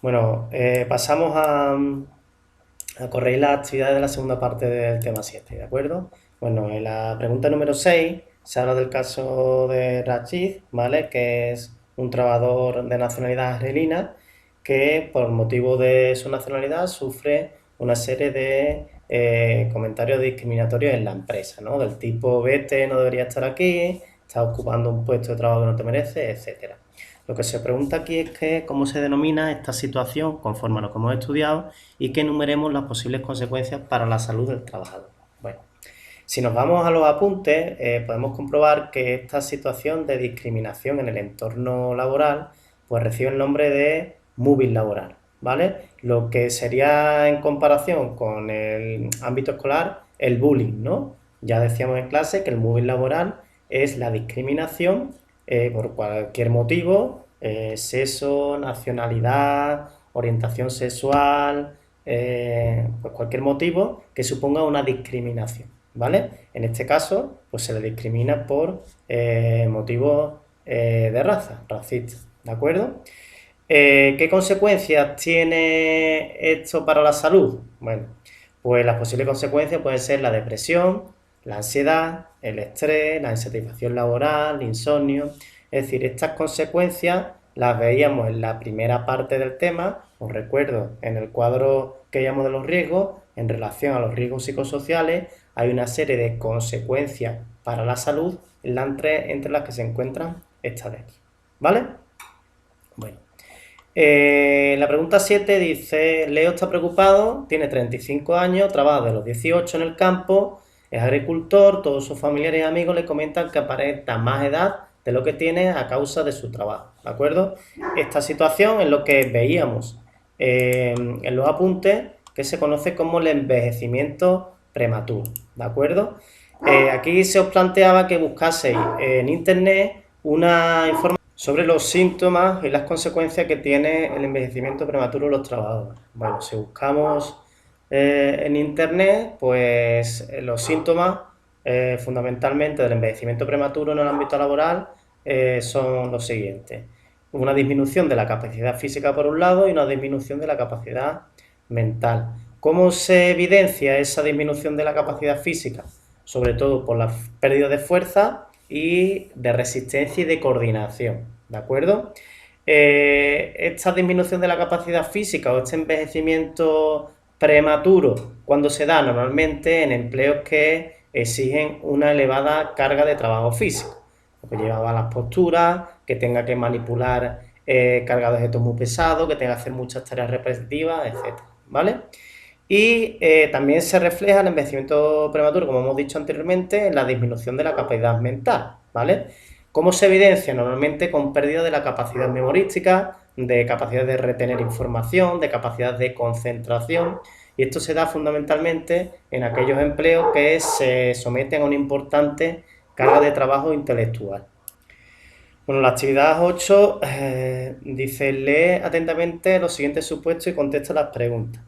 Bueno, pasamos a corregir las actividades de la segunda parte del tema 7, ¿de acuerdo? Bueno, en la pregunta número 6 se habla del caso de Rachid, ¿vale? Que es un trabajador de nacionalidad argelina que por motivo de su nacionalidad sufre una serie de comentarios discriminatorios en la empresa, ¿no? Del tipo, vete, no debería estar aquí, estás ocupando un puesto de trabajo que no te merece, etcétera. Lo que se pregunta aquí es que cómo se denomina esta situación conforme a lo que hemos estudiado y que enumeremos las posibles consecuencias para la salud del trabajador. Bueno, si nos vamos a los apuntes, podemos comprobar que esta situación de discriminación en el entorno laboral pues recibe el nombre de moving laboral, ¿vale? Lo que sería en comparación con el ámbito escolar el bullying, ¿no? Ya decíamos en clase que el moving laboral es la discriminación por cualquier motivo, sexo, nacionalidad, orientación sexual, pues cualquier motivo que suponga una discriminación, ¿vale? En este caso, pues se le discrimina por motivos de raza, racista, ¿de acuerdo? ¿Qué consecuencias tiene esto para la salud? Bueno, pues las posibles consecuencias pueden ser la depresión, la ansiedad, el estrés, la insatisfacción laboral, el insomnio. Es decir, estas consecuencias las veíamos en la primera parte del tema, os recuerdo, en el cuadro que llamamos de los riesgos, en relación a los riesgos psicosociales, hay una serie de consecuencias para la salud entre las que se encuentran estas de aquí. ¿Vale? Bueno. La pregunta 7 dice, Leo está preocupado, tiene 35 años, trabaja de los 18 en el campo, es agricultor, todos sus familiares y amigos le comentan que aparenta más edad de lo que tiene a causa de su trabajo, ¿de acuerdo? Esta situación es lo que veíamos en los apuntes, que se conoce como el envejecimiento prematuro, ¿de acuerdo? Aquí se os planteaba que buscaseis en internet una información sobre los síntomas y las consecuencias que tiene el envejecimiento prematuro en los trabajadores. Bueno, si buscamos en internet, pues los síntomas fundamentalmente del envejecimiento prematuro en el ámbito laboral son los siguientes. Una disminución de la capacidad física por un lado y una disminución de la capacidad mental. ¿Cómo se evidencia esa disminución de la capacidad física? Sobre todo por la pérdida de fuerza y de resistencia y de coordinación, ¿de acuerdo? Esta disminución de la capacidad física o este envejecimiento prematuro, cuando se da normalmente en empleos que exigen una elevada carga de trabajo físico, que lleva a las posturas, que tenga que manipular carga de objetos muy pesados, que tenga que hacer muchas tareas repetitivas, etc. ¿Vale? Y también se refleja el envejecimiento prematuro, como hemos dicho anteriormente, en la disminución de la capacidad mental, ¿vale? ¿Cómo se evidencia? Normalmente con pérdida de la capacidad memorística, de capacidad de retener información, de capacidad de concentración, y esto se da fundamentalmente en aquellos empleos que se someten a una importante carga de trabajo intelectual. Bueno, la actividad 8 dice, lee atentamente los siguientes supuestos y contesta las preguntas.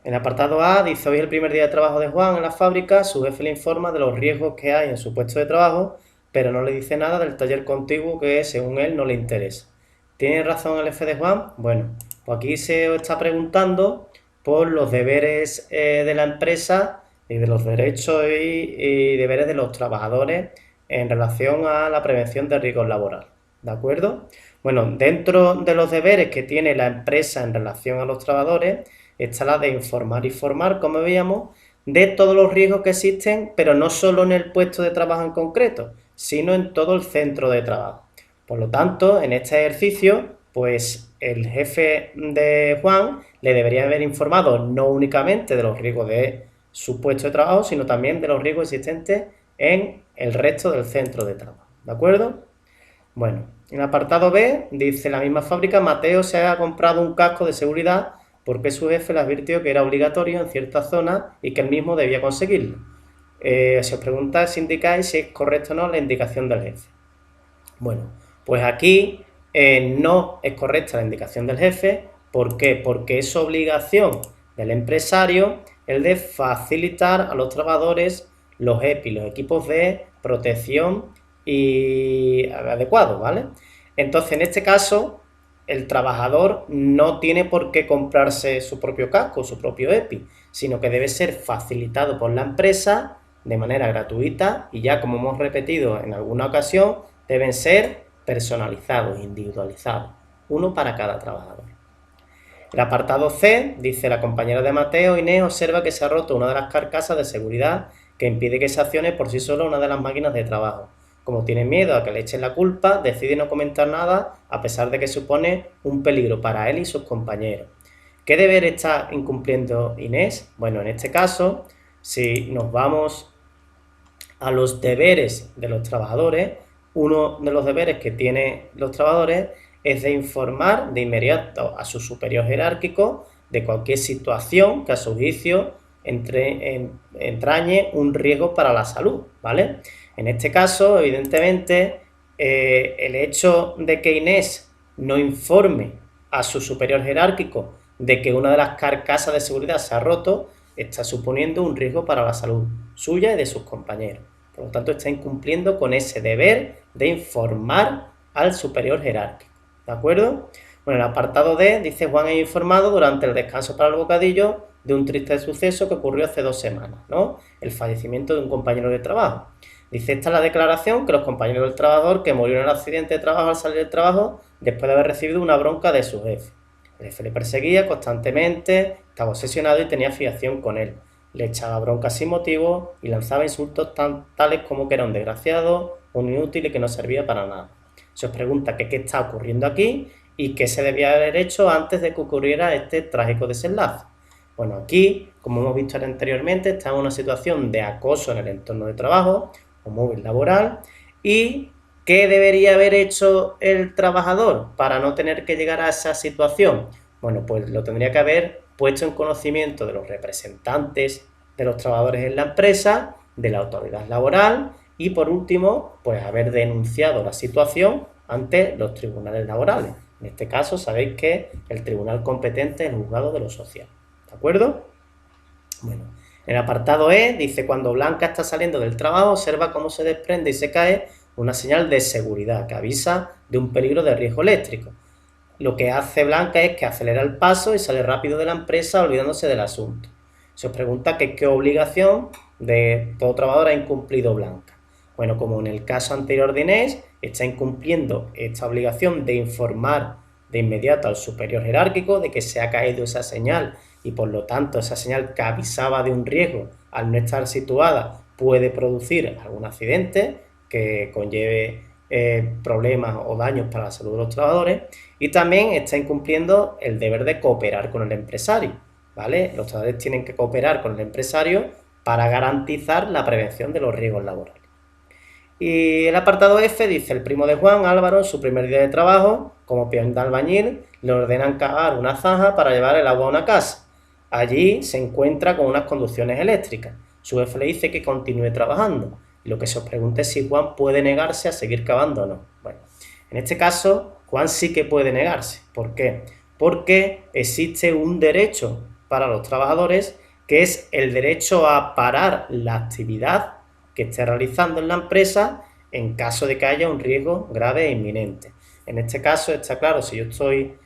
En el apartado A dice, hoy es el primer día de trabajo de Juan en la fábrica, su jefe le informa de los riesgos que hay en su puesto de trabajo, pero no le dice nada del taller contiguo que según él no le interesa. ¿Tiene razón el jefe de Juan? Bueno, pues aquí se está preguntando por los deberes de la empresa y de los derechos y deberes de los trabajadores en relación a la prevención de riesgos laborales. ¿De acuerdo? Bueno, dentro de los deberes que tiene la empresa en relación a los trabajadores, está la de informar y formar, como veíamos, de todos los riesgos que existen, pero no solo en el puesto de trabajo en concreto, sino en todo el centro de trabajo. Por lo tanto, en este ejercicio, pues el jefe de Juan le debería haber informado no únicamente de los riesgos de su puesto de trabajo, sino también de los riesgos existentes en el resto del centro de trabajo. ¿De acuerdo? Bueno, en el apartado B dice la misma fábrica, Mateo se ha comprado un casco de seguridad porque su jefe le advirtió que era obligatorio en ciertas zonas y que él mismo debía conseguirlo. Si os preguntáis, si indicáis si es correcto o no la indicación del jefe. Bueno, pues aquí no es correcta la indicación del jefe. ¿Por qué? Porque es obligación del empresario el de facilitar a los trabajadores los EPI, los equipos de protección y adecuados, ¿vale? Entonces, en este caso, el trabajador no tiene por qué comprarse su propio casco, su propio EPI, sino que debe ser facilitado por la empresa de manera gratuita y ya, como hemos repetido en alguna ocasión, deben ser personalizados, individualizados, uno para cada trabajador. El apartado C dice: la compañera de Mateo, Inés, observa que se ha roto una de las carcasas de seguridad que impide que se accione por sí sola una de las máquinas de trabajo. Como tiene miedo a que le echen la culpa, decide no comentar nada a pesar de que supone un peligro para él y sus compañeros. ¿Qué deber está incumpliendo Inés? Bueno, en este caso, si nos vamos a los deberes de los trabajadores, uno de los deberes que tienen los trabajadores es de informar de inmediato a su superior jerárquico de cualquier situación que a su juicio entrañe un riesgo para la salud, ¿vale? En este caso, evidentemente, el hecho de que Inés no informe a su superior jerárquico de que una de las carcasas de seguridad se ha roto, está suponiendo un riesgo para la salud suya y de sus compañeros. Por lo tanto, está incumpliendo con ese deber de informar al superior jerárquico. ¿De acuerdo? Bueno, el apartado D dice: Juan es informado durante el descanso para el bocadillo de un triste suceso que ocurrió hace 2 semanas, ¿no? El fallecimiento de un compañero de trabajo. Dice: esta es la declaración que los compañeros del trabajador que murió en el accidente de trabajo al salir del trabajo después de haber recibido una bronca de su jefe. El jefe le perseguía constantemente, estaba obsesionado y tenía fijación con él. Le echaba bronca sin motivo y lanzaba insultos tales como que era un desgraciado, un inútil y que no servía para nada. Se os pregunta qué está ocurriendo aquí y qué se debía haber hecho antes de que ocurriera este trágico desenlace. Bueno, aquí, como hemos visto anteriormente, está en una situación de acoso en el entorno de trabajo o móvil laboral. ¿Y qué debería haber hecho el trabajador para no tener que llegar a esa situación? Bueno, pues lo tendría que haber puesto en conocimiento de los representantes de los trabajadores en la empresa, de la autoridad laboral y, por último, pues haber denunciado la situación ante los tribunales laborales. En este caso, sabéis que el tribunal competente es el juzgado de lo social. ¿De acuerdo? Bueno, en el apartado E dice: cuando Blanca está saliendo del trabajo, observa cómo se desprende y se cae una señal de seguridad que avisa de un peligro de riesgo eléctrico. Lo que hace Blanca es que acelera el paso y sale rápido de la empresa olvidándose del asunto. Se os pregunta que qué obligación de todo trabajador ha incumplido Blanca. Bueno, como en el caso anterior de Inés, está incumpliendo esta obligación de informar de inmediato al superior jerárquico de que se ha caído esa señal y por lo tanto esa señal que avisaba de un riesgo al no estar situada puede producir algún accidente que conlleve problemas o daños para la salud de los trabajadores, y también está incumpliendo el deber de cooperar con el empresario, ¿vale? Los trabajadores tienen que cooperar con el empresario para garantizar la prevención de los riesgos laborales. Y el apartado F dice: el primo de Juan, Álvaro, en su primer día de trabajo, como peón de albañil, le ordenan cavar una zanja para llevar el agua a una casa. Allí se encuentra con unas conducciones eléctricas. Su jefe le dice que continúe trabajando. Y lo que se os pregunta es si Juan puede negarse a seguir cavando o no. Bueno, en este caso, Juan sí que puede negarse. ¿Por qué? Porque existe un derecho para los trabajadores que es el derecho a parar la actividad que esté realizando en la empresa en caso de que haya un riesgo grave e inminente. En este caso está claro: si yo estoy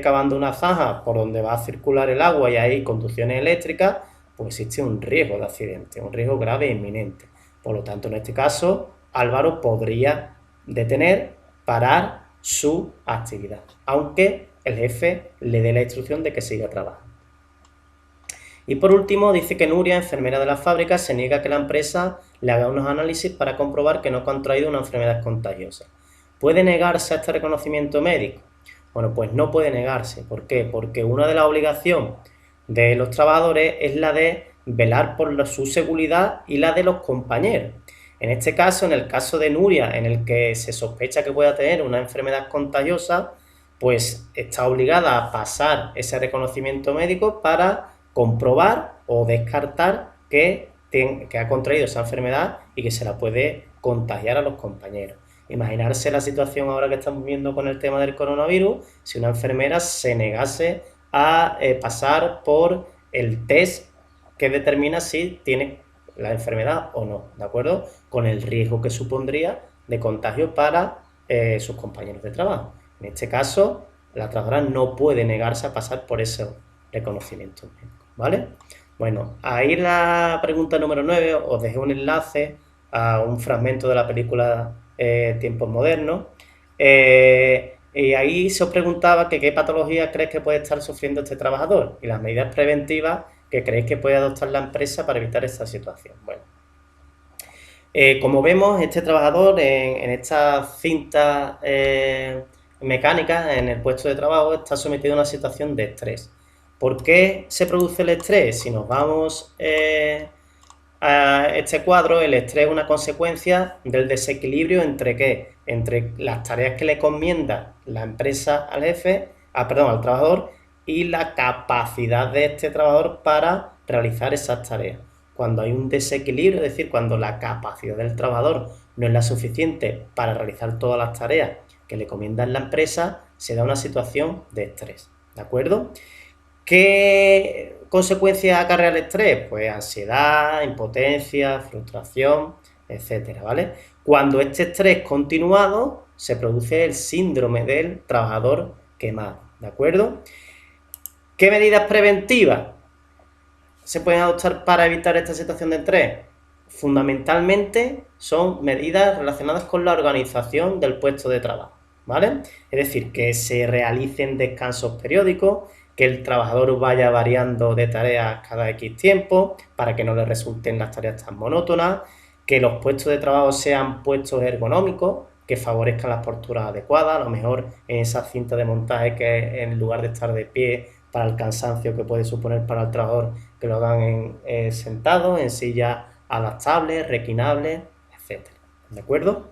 cavando una zanja por donde va a circular el agua y hay conducciones eléctricas, pues existe un riesgo de accidente, un riesgo grave e inminente. Por lo tanto, en este caso, Álvaro podría detener, parar su actividad, aunque el jefe le dé la instrucción de que siga trabajando. Y por último, dice que Nuria, enfermera de la fábrica, se niega a que la empresa le haga unos análisis para comprobar que no ha contraído una enfermedad contagiosa. ¿Puede negarse a este reconocimiento médico? Bueno, pues no puede negarse. ¿Por qué? Porque una de las obligaciones de los trabajadores es la de velar por su seguridad y la de los compañeros. En este caso, en el caso de Nuria, en el que se sospecha que pueda tener una enfermedad contagiosa, pues está obligada a pasar ese reconocimiento médico para comprobar o descartar que ha contraído esa enfermedad y que se la puede contagiar a los compañeros. Imaginarse la situación ahora que estamos viendo con el tema del coronavirus, si una enfermera se negase a pasar por el test que determina si tiene la enfermedad o no, ¿de acuerdo? Con el riesgo que supondría de contagio para sus compañeros de trabajo. En este caso, la trabajadora no puede negarse a pasar por esos reconocimientos médicos, ¿vale? Bueno, ahí la pregunta número 9 os dejé un enlace a un fragmento de la película Tiempos Modernos, y ahí se os preguntaba que qué patología crees que puede estar sufriendo este trabajador y las medidas preventivas que creéis que puede adoptar la empresa para evitar esta situación. Bueno, como vemos, este trabajador en esta cinta mecánica, en el puesto de trabajo, está sometido a una situación de estrés. ¿Por qué se produce el estrés? Si nos vamos a este cuadro, el estrés es una consecuencia del desequilibrio entre ¿qué? Entre las tareas que le encomienda la empresa al jefe, perdón, al trabajador, y la capacidad de este trabajador para realizar esas tareas. Cuando hay un desequilibrio, es decir, cuando la capacidad del trabajador no es la suficiente para realizar todas las tareas que le encomienda la empresa, se da una situación de estrés, ¿de acuerdo? ¿Qué consecuencias acarrea el estrés? Pues ansiedad, impotencia, frustración, etcétera, ¿vale? Cuando este estrés continuado se produce el síndrome del trabajador quemado, ¿de acuerdo? ¿Qué medidas preventivas se pueden adoptar para evitar esta situación de estrés? Fundamentalmente son medidas relacionadas con la organización del puesto de trabajo, ¿vale? Es decir, que se realicen descansos periódicos, que el trabajador vaya variando de tareas cada X tiempo para que no le resulten las tareas tan monótonas, que los puestos de trabajo sean puestos ergonómicos, que favorezcan las posturas adecuadas, a lo mejor en esa cinta de montaje que en lugar de estar de pie para el cansancio que puede suponer para el trabajador, que lo hagan sentado, en sillas adaptables, reclinables, etcétera. ¿De acuerdo?